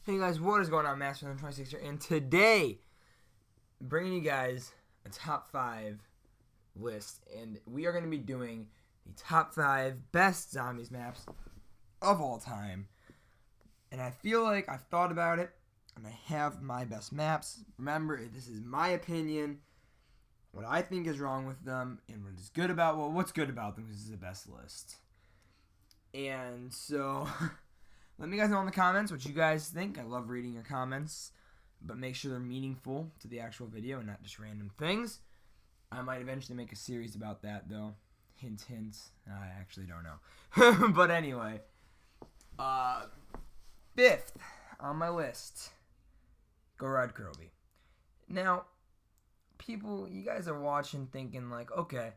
Hey guys, what is going on? Master26 here, and today I'm bringing you guys a top 5 list, and we are going to be doing the top 5 best zombies maps of all time. And I feel like I've thought about it, and I have my best maps. Remember, this is my opinion, what I think is wrong with them, and what is good about what's good about them, because this is the best list. And so let me guys know in the comments what you guys think. I love reading your comments, but make sure they're meaningful to the actual video and not just random things. I might eventually make a series about that, though. Hint, hint. I actually don't know. But anyway, 5th on my list, Gorod Krovi. Now, people, you guys are watching thinking like, okay,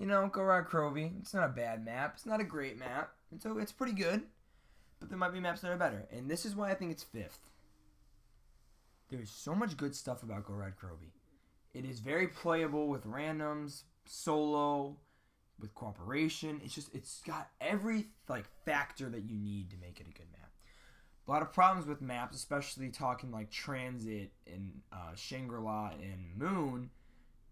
Gorod Krovi, it's not a bad map. It's not a great map. It's pretty good. But there might be maps that are better. And this is why I think it's 5th. There's so much good stuff about Gorod Krovi. It is very playable with randoms, solo, with cooperation. It's got every factor that you need to make it a good map. A lot of problems with maps, especially talking like Transit and Shangri-La and Moon,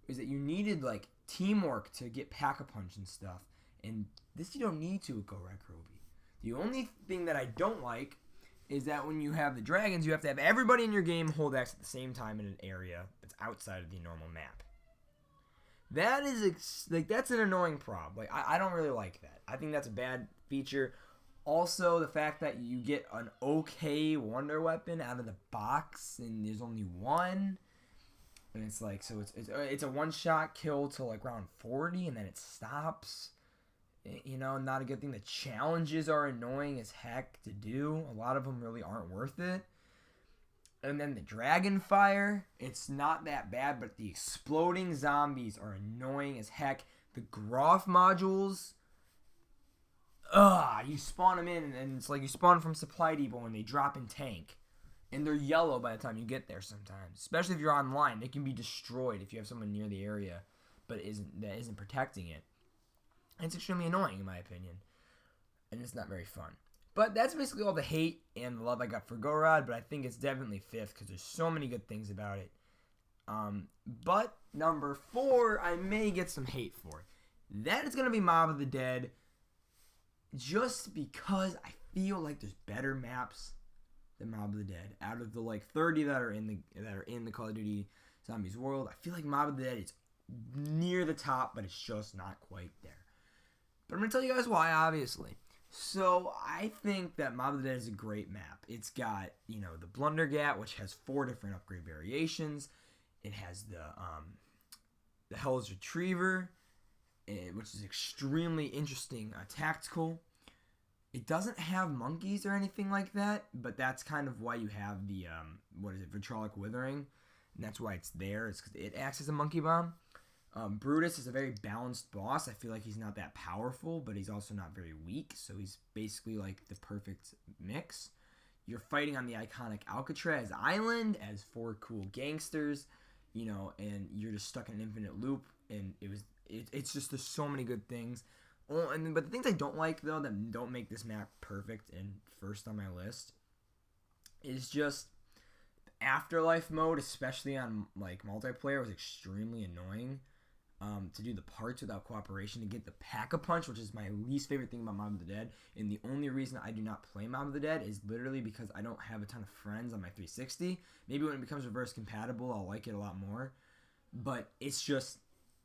is that you needed teamwork to get Pack-a-Punch and stuff. And this you don't need to with Gorod Krovi. The only thing that I don't like is that when you have the dragons, you have to have everybody in your game hold X at the same time in an area that's outside of the normal map. That is that's an annoying problem. I don't really like that. I think that's a bad feature. Also, the fact that you get an okay wonder weapon out of the box and there's only one, and it's a one-shot kill till round 40 and then it stops. Not a good thing. The challenges are annoying as heck to do. A lot of them really aren't worth it. And then the dragon fire, it's not that bad, but the exploding zombies are annoying as heck. The Groff modules, you spawn them in, and it's like you spawn from Supply Depot and they drop in tank. And they're yellow by the time you get there sometimes. Especially if you're online. They can be destroyed if you have someone near the area that isn't protecting it. It's extremely annoying, in my opinion. And it's not very fun. But that's basically all the hate and the love I got for Gorod. But I think it's definitely 5th because there's so many good things about it. But number 4, I may get some hate for. That is going to be Mob of the Dead. Just because I feel like there's better maps than Mob of the Dead. Out of the 30 that are in the Call of Duty Zombies world, I feel like Mob of the Dead is near the top, but it's just not quite there. But I'm going to tell you guys why, obviously. So, I think that Mob of the Dead is a great map. It's got, the Blundergat, which has 4 different upgrade variations. It has the Hell's Retriever, which is extremely interesting tactical. It doesn't have monkeys or anything like that, but that's kind of why you have the, Vitrolic Withering. And that's why it's there. It's because it acts as a monkey bomb. Brutus is a very balanced boss. I feel like he's not that powerful, but he's also not very weak, so he's basically the perfect mix. You're fighting on the iconic Alcatraz Island as 4 cool gangsters, and you're just stuck in an infinite loop, and it's just there's so many good things. But the things I don't like, though, that don't make this map perfect and first on my list, is just Afterlife mode, especially on multiplayer, was extremely annoying. To do the parts without cooperation, to get the Pack-a-Punch, which is my least favorite thing about Mob of the Dead, and the only reason I do not play Mob of the Dead is literally because I don't have a ton of friends on my 360. Maybe when it becomes reverse compatible, I'll like it a lot more, but it's just,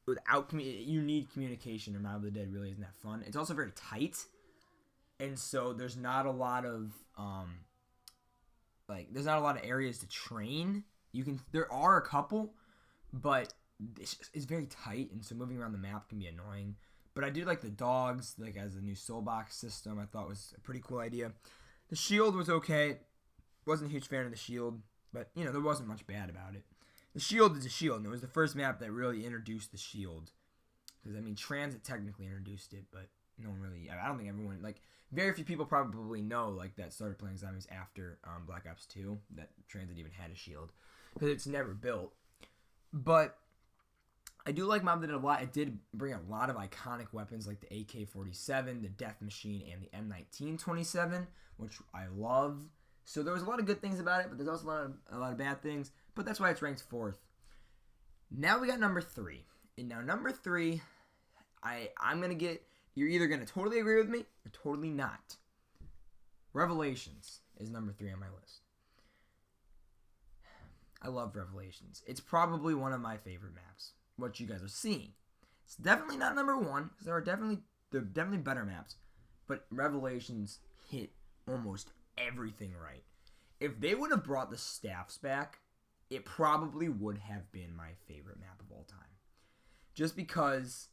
you need communication, or Mob of the Dead really isn't that fun. It's also very tight, and so there's not a lot of, there's not a lot of areas to train. There are a couple, but it's very tight, and so moving around the map can be annoying. But I do like the dogs, as a new soul box system. I thought was a pretty cool idea. The shield was okay. Wasn't a huge fan of the shield, but there wasn't much bad about it. The shield is a shield, and it was the first map that really introduced the shield. Because Transit technically introduced it, but no one really. I don't think everyone very few people probably know that started playing zombies after Black Ops 2 that Transit even had a shield, because it's never built. But I do like Mob of the Dead a lot. It did bring a lot of iconic weapons like the AK-47, the Death Machine, and the M1927, which I love. So there was a lot of good things about it, but there's also a lot of bad things. But that's why it's ranked 4th. Now we got number 3. And now number 3, I'm going to get... You're either going to totally agree with me or totally not. Revelations is number 3 on my list. I love Revelations. It's probably one of my favorite maps, what you guys are seeing. It's definitely not number 1, because there are definitely better maps. But Revelations hit almost everything right. If they would have brought the staffs back, it probably would have been my favorite map of all time. Just because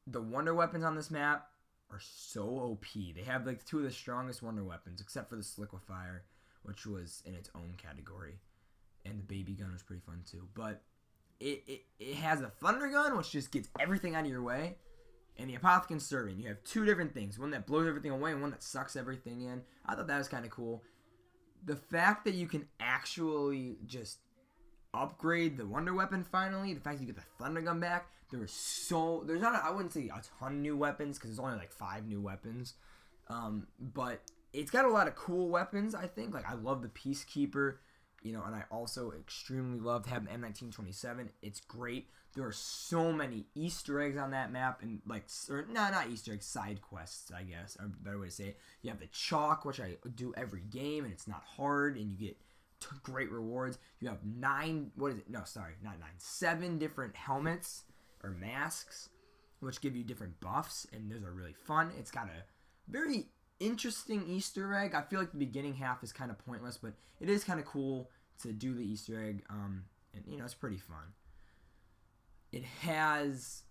the wonder weapons on this map are so OP. They have like 2 of the strongest wonder weapons, except for the Sliquifier, which was in its own category. And the baby gun was pretty fun too. But it has a thunder gun, which just gets everything out of your way. And the Apothicon Servant. You have 2 different things. One that blows everything away and one that sucks everything in. I thought that was kind of cool. The fact that you can actually just upgrade the wonder weapon finally. The fact that you get the thunder gun back. There's not, I wouldn't say a ton of new weapons, because there's only like 5 new weapons. But it's got a lot of cool weapons, I think. Like, I love the Peacekeeper. You know, and I also extremely loved having M1927. It's great. There are so many Easter eggs on that map, and not Easter eggs, side quests, I guess, are a better way to say it. You have the chalk, which I do every game, and it's not hard, and you get great rewards. You have 7 different helmets or masks, which give you different buffs, and those are really fun. It's got a very interesting Easter egg. I feel like the beginning half is kind of pointless, but it is kind of cool to do the Easter egg, and you know, it's pretty fun. It has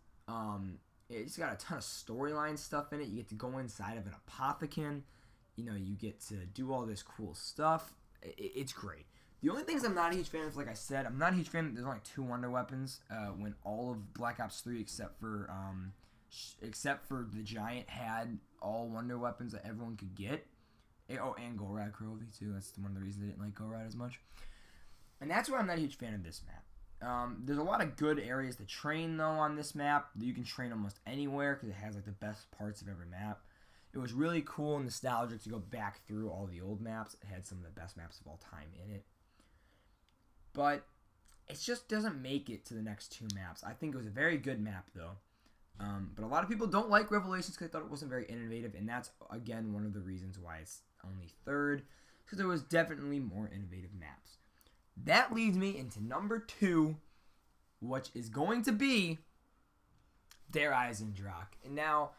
it's got a ton of storyline stuff in it. You get to go inside of an Apothicon. You know, you get to do all this cool stuff. It's great. The only things I'm not a huge fan of, like I said, I'm not a huge fan that there's only 2 wonder weapons when all of Black Ops 3 except for the Giant had all wonder weapons that everyone could get. Oh, and Gorad Krovi too. That's one of the reasons I didn't like Gorad as much. And that's why I'm not a huge fan of this map. There's a lot of good areas to train, though, on this map. You can train almost anywhere because it has like the best parts of every map. It was really cool and nostalgic to go back through all the old maps. It had some of the best maps of all time in it. But it just doesn't make it to the next 2 maps. I think it was a very good map, though. But a lot of people don't like Revelations because they thought it wasn't very innovative, and that's, again, one of the reasons why it's only 3rd, because there was definitely more innovative maps. That leads me into number 2, which is going to be Der Eisendrache. And now,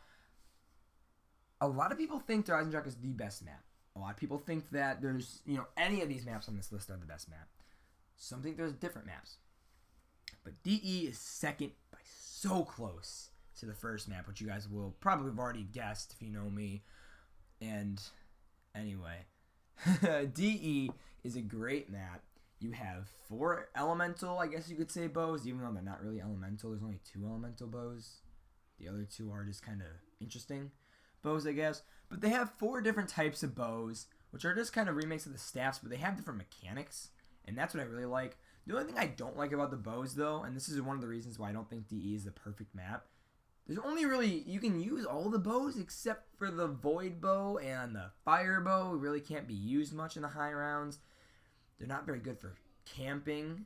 a lot of people think Der Eisendrache is the best map. A lot of people think that there's, any of these maps on this list are the best map. Some think there's different maps. But DE is second by so close to the first map, which you guys will probably have already guessed if you know me. And anyway, DE is a great map. You have 4 elemental, I guess you could say, bows, even though they're not really elemental. There's only 2 elemental bows. The other 2 are just kind of interesting bows, I guess. But they have 4 different types of bows, which are just kind of remakes of the staffs, but they have different mechanics, and that's what I really like. The only thing I don't like about the bows, though, and this is one of the reasons why I don't think DE is the perfect map, there's only really, you can use all the bows except for the Void Bow and the Fire Bow. It really can't be used much in the high rounds. They're not very good for camping.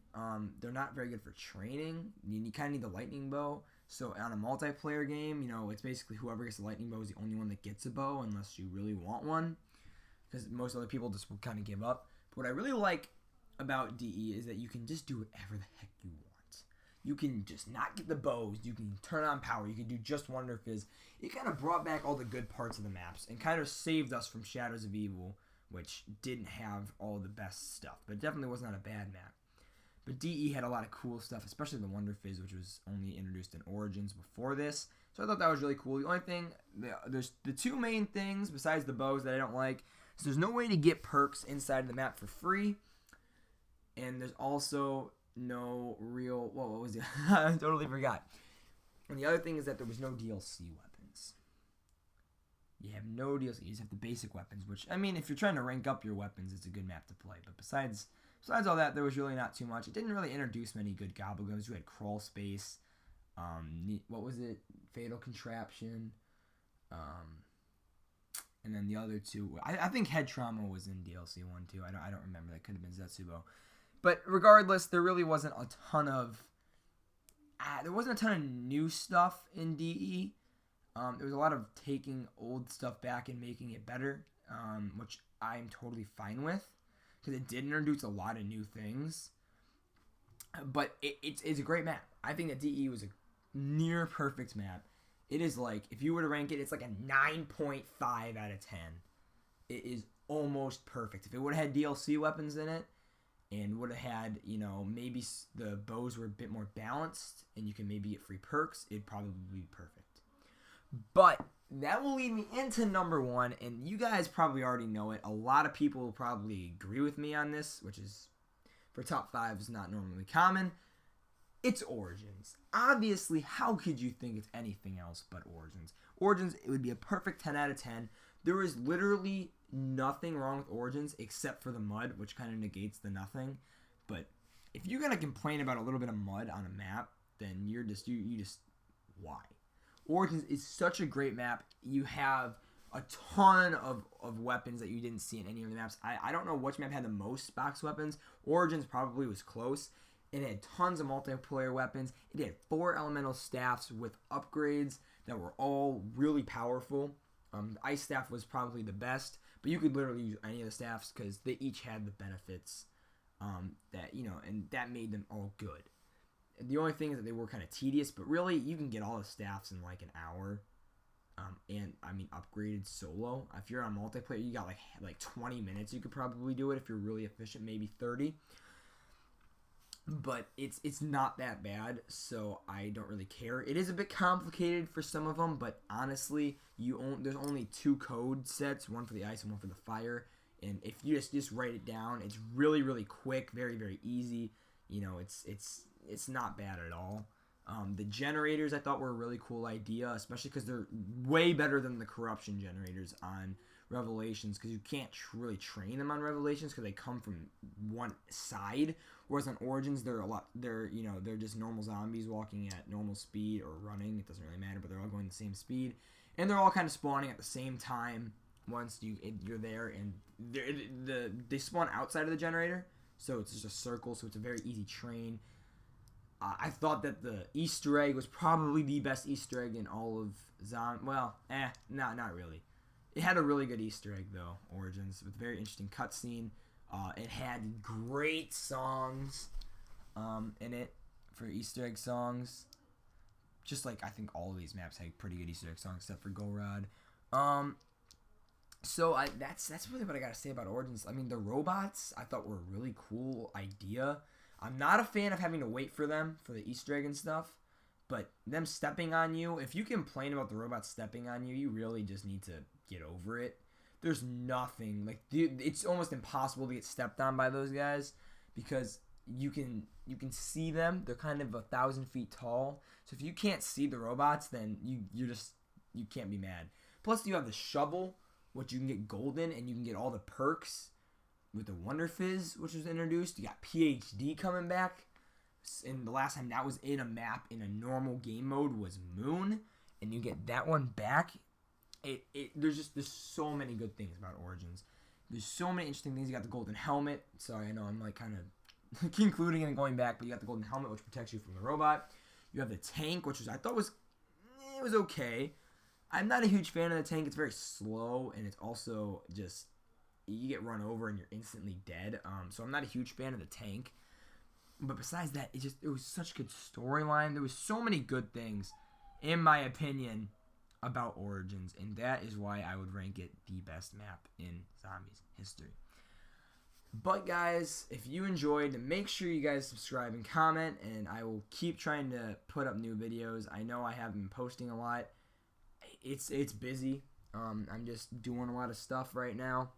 They're not very good for training. You kind of need the Lightning Bow. So on a multiplayer game, it's basically whoever gets the Lightning Bow is the only one that gets a bow unless you really want one. Because most other people just will kind of give up. But what I really like about DE is that you can just do whatever the heck you want. You can just not get the bows. You can turn on power. You can do just Wonder Fizz. It kind of brought back all the good parts of the maps and kind of saved us from Shadows of Evil, which didn't have all the best stuff, but it definitely was not a bad map. But DE had a lot of cool stuff, especially the Wonder Fizz, which was only introduced in Origins before this. So I thought that was really cool. The only thing, there's the 2 main things besides the bows that I don't like. So there's no way to get perks inside of the map for free. And there's also no real, what was it? I totally forgot. And the other thing is that there was no DLC weapons. You have no DLC. You just have the basic weapons, which, I mean, if you're trying to rank up your weapons, it's a good map to play. But besides all that, there was really not too much. It didn't really introduce many good Gobblegums. You had Crawl Space. What was it? Fatal Contraption. and then the other two, I think Head Trauma was in DLC 1 too. I don't remember. That could have been Zetsubo. But regardless, there really wasn't a ton of new stuff in DE. There was a lot of taking old stuff back and making it better, which I'm totally fine with, because it did introduce a lot of new things. But it's a great map. I think that DE was a near perfect map. It is like, if you were to rank it, it's like a 9.5 out of 10. It is almost perfect. If it would have had DLC weapons in it, and would have had, maybe the bows were a bit more balanced, and you can maybe get free perks, it'd probably be perfect. But that will lead me into number 1, and you guys probably already know it. A lot of people will probably agree with me on this, which is, for top 5, is not normally common. It's Origins. Obviously, how could you think it's anything else but Origins? Origins, it would be a perfect 10 out of 10. There is literally nothing wrong with Origins except for the mud, which kind of negates the nothing. But if you're going to complain about a little bit of mud on a map, then you just why? Origins is such a great map. You have a ton of weapons that you didn't see in any of the maps. I don't know which map had the most box weapons. Origins probably was close. It had tons of multiplayer weapons. It had 4 elemental staffs with upgrades that were all really powerful. Ice staff was probably the best, but you could literally use any of the staffs because they each had the benefits and that made them all good. The only thing is that they were kind of tedious, but really you can get all the staffs in like an hour. Upgraded solo. If you're on multiplayer, you got like 20 minutes. You could probably do it if you're really efficient, maybe 30. But it's not that bad, so I don't really care. It is a bit complicated for some of them, but honestly, there's only 2 code sets, one for the ice and one for the fire. And if you just write it down, it's really, really quick, very, very easy. It's not bad at all. The generators I thought were a really cool idea, especially because they're way better than the corruption generators on Revelations, because you can't really train them on Revelations because they come from one side, whereas on Origins they're just normal zombies walking at normal speed or running. It doesn't really matter, but they're all going the same speed, and they're all kind of spawning at the same time once you're there, and they spawn outside of the generator, so it's just a circle, so it's a very easy train. I thought that the Easter egg was probably the best Easter egg in all of not really. It had a really good Easter egg, though, Origins, with a very interesting cutscene. It had great songs in it for Easter egg songs. Just like I think all of these maps had pretty good Easter egg songs, except for Golrod. That's really what I got to say about Origins. I mean, the robots I thought were a really cool idea. I'm not a fan of having to wait for them for the Easter egg and stuff. But them stepping on you, if you complain about the robots stepping on you, you really just need to get over it. There's nothing it's almost impossible to get stepped on by those guys because you can see them. They're kind of 1,000 feet tall. So if you can't see the robots, then you can't be mad. Plus you have the shovel, which you can get golden, and you can get all the perks with the Wonder Fizz, which was introduced. You got PhD coming back. And the last time that was in a map in a normal game mode was Moon, and you get that one back. There's so many good things about Origins. There's so many interesting things. You got the golden helmet. Sorry, I know I'm like kind of concluding and going back, but you got the golden helmet, which protects you from the robot. You have the tank, which I thought was okay. I'm not a huge fan of the tank. It's very slow, and it's also just you get run over and you're instantly dead. So I'm not a huge fan of the tank. But besides that, it was such a good storyline. There was so many good things, in my opinion, about Origins, and that is why I would rank it the best map in Zombies history. But guys, if you enjoyed, make sure you guys subscribe and comment, and I will keep trying to put up new videos. I know I haven't been posting a lot. It's busy. I'm just doing a lot of stuff right now.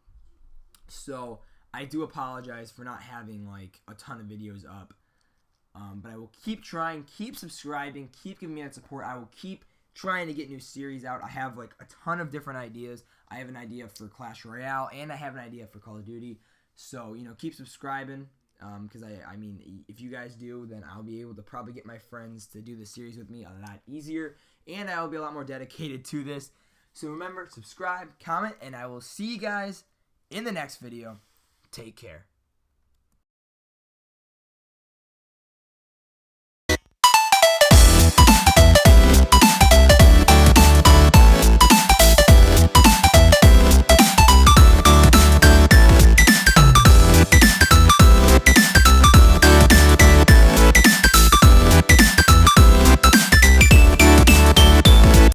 So I do apologize for not having like a ton of videos up. But I will keep trying, keep subscribing, keep giving me that support. I will keep trying to get new series out. I have like a ton of different ideas. I have an idea for Clash Royale, and I have an idea for Call of Duty. So, keep subscribing. Because I mean, if you guys do, then I'll be able to probably get my friends to do the series with me a lot easier. And I'll be a lot more dedicated to this. So remember, subscribe, comment, and I will see you guys in the next video. Take care.